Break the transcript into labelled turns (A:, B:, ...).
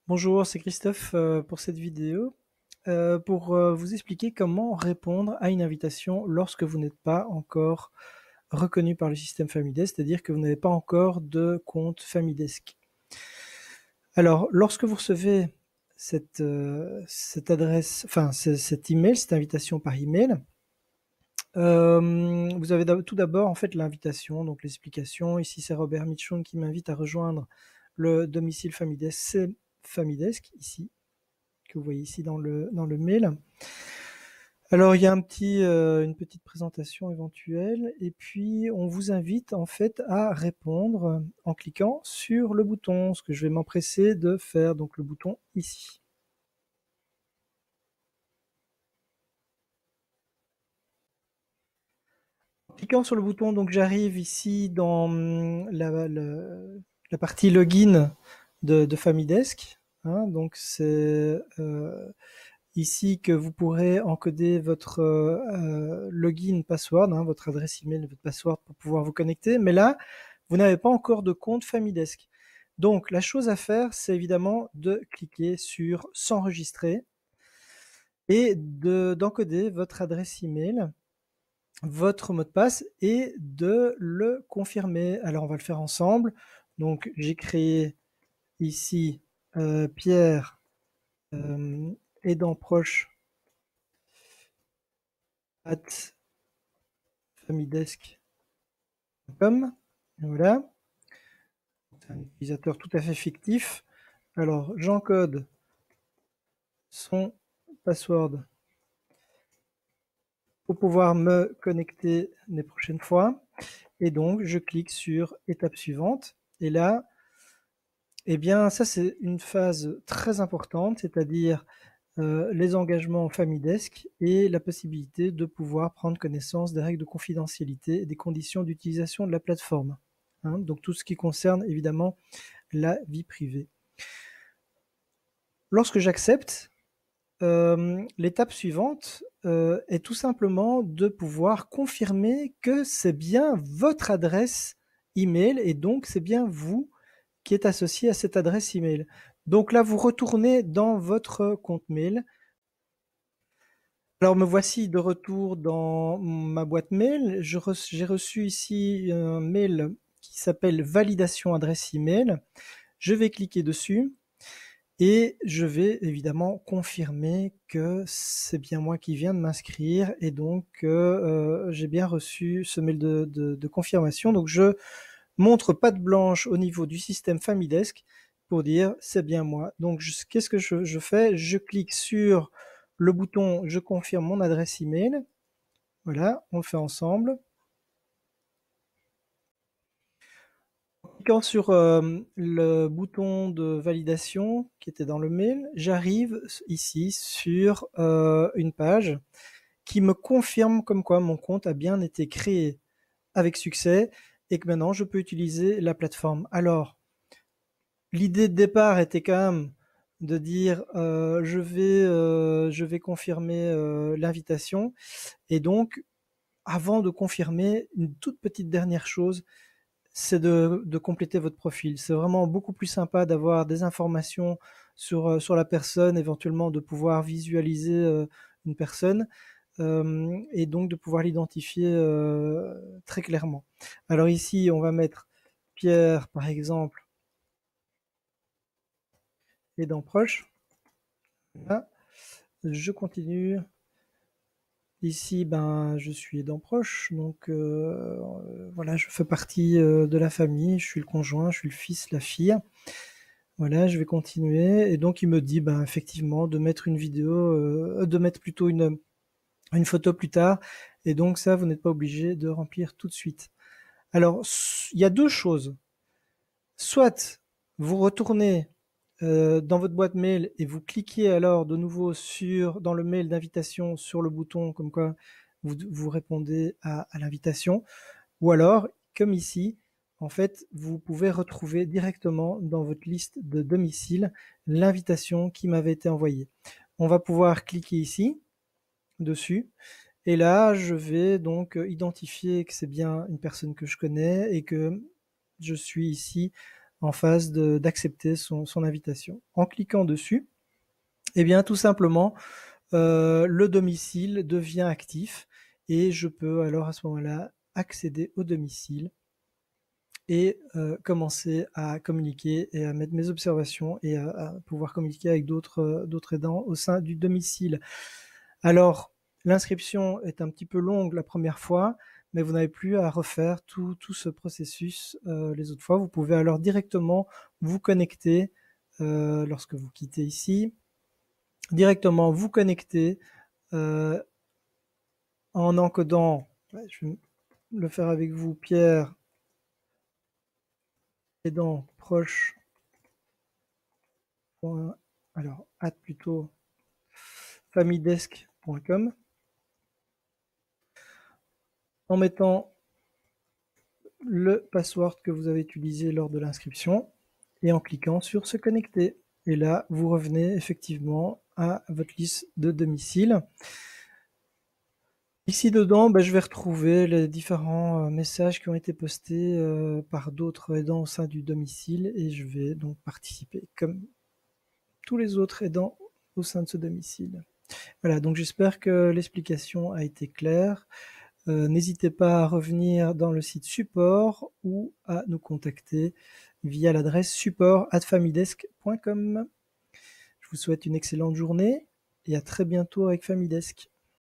A: Bonjour, c'est Christophe pour cette vidéo, pour vous expliquer comment répondre à une invitation lorsque vous n'êtes pas encore reconnu par le système Famidesk, c'est-à-dire que vous n'avez pas encore de compte Famidesk. Alors, lorsque vous recevez cette adresse, enfin cet email, cette invitation par email, vous avez tout d'abord en fait l'invitation, donc l'explication. Ici, c'est Robert Mitchum qui m'invite à rejoindre le domicile Famidesk, c'est Famidesk ici, que vous voyez ici dans le mail. Alors il y a une petite présentation éventuelle et puis on vous invite en fait à répondre en cliquant sur le bouton, ce que je vais m'empresser de faire, donc le bouton ici. En cliquant sur le bouton, donc j'arrive ici dans la partie login de Famidesk. Hein, donc c'est ici que vous pourrez encoder votre login password, hein, votre adresse email, votre password pour pouvoir vous connecter. Mais là, vous n'avez pas encore de compte Famidesk. Donc, la chose à faire, c'est évidemment de cliquer sur s'enregistrer et d'encoder votre adresse email, votre mot de passe et de le confirmer. Alors, on va le faire ensemble. Donc, j'ai créé ici Pierre aidant proche at famidesk.com. Voilà, c'est un utilisateur tout à fait fictif. Alors, j'encode son password pour pouvoir me connecter les prochaines fois. Et donc, je clique sur étape suivante. Et là, eh bien, ça, c'est une phase très importante, c'est-à-dire les engagements Famidesk et la possibilité de pouvoir prendre connaissance des règles de confidentialité et des conditions d'utilisation de la plateforme. Hein, donc, tout ce qui concerne évidemment la vie privée. Lorsque j'accepte, l'étape suivante est tout simplement de pouvoir confirmer que c'est bien votre adresse email et donc c'est bien vous qui êtes associé à cette adresse email. Donc là, vous retournez dans votre compte mail. Alors me voici de retour dans ma boîte mail. J'ai reçu ici un mail qui s'appelle validation adresse email. Je vais cliquer dessus. Et je vais évidemment confirmer que c'est bien moi qui viens de m'inscrire et donc j'ai bien reçu ce mail de confirmation. Donc je montre patte blanche au niveau du système Famidesk pour dire c'est bien moi. Donc qu'est-ce que je fais? Je clique sur le bouton je confirme mon adresse email. Voilà, on le fait ensemble. Cliquant sur le bouton de validation qui était dans le mail, j'arrive ici sur une page qui me confirme comme quoi mon compte a bien été créé avec succès et que maintenant je peux utiliser la plateforme. Alors, l'idée de départ était quand même de dire je vais confirmer l'invitation et donc avant de confirmer une toute petite dernière chose, c'est de compléter votre profil. C'est vraiment beaucoup plus sympa d'avoir des informations sur la personne, éventuellement de pouvoir visualiser une personne et donc de pouvoir l'identifier très clairement. Alors ici, on va mettre Pierre, par exemple, et dans proche. Là, je continue. Ici, ben, je suis aidant proche, donc voilà, je fais partie de la famille, je suis le conjoint, je suis le fils, la fille. Voilà, je vais continuer. Et donc, il me dit, ben, effectivement, de mettre une vidéo, de mettre plutôt une photo plus tard. Et donc, ça, vous n'êtes pas obligé de remplir tout de suite. Alors, il y a deux choses. Soit vous retournez dans votre boîte mail et vous cliquez alors de nouveau dans le mail d'invitation sur le bouton comme quoi vous répondez à l'invitation. Ou alors, comme ici, en fait, vous pouvez retrouver directement dans votre liste de domicile l'invitation qui m'avait été envoyée. On va pouvoir cliquer ici, dessus, et là, je vais donc identifier que c'est bien une personne que je connais et que je suis ici en phase d'accepter son invitation. En cliquant dessus, eh bien tout simplement, le domicile devient actif et je peux alors à ce moment-là accéder au domicile et commencer à communiquer et à mettre mes observations et à pouvoir communiquer avec d'autres aidants au sein du domicile. Alors, l'inscription est un petit peu longue la première fois, mais vous n'avez plus à refaire tout ce processus les autres fois. Vous pouvez alors directement vous connecter lorsque vous quittez ici, directement vous connecter en encodant, je vais le faire avec vous, Pierre, aidant proche, alors, plutôt familledesk.com, en mettant le password que vous avez utilisé lors de l'inscription et en cliquant sur se connecter. Et là, vous revenez effectivement à votre liste de domicile. Ici dedans, je vais retrouver les différents messages qui ont été postés par d'autres aidants au sein du domicile et je vais donc participer comme tous les autres aidants au sein de ce domicile. Voilà, donc j'espère que l'explication a été claire. N'hésitez pas à revenir dans le site support ou à nous contacter via l'adresse support@familledesk.com. Je vous souhaite une excellente journée et à très bientôt avec FamideSk.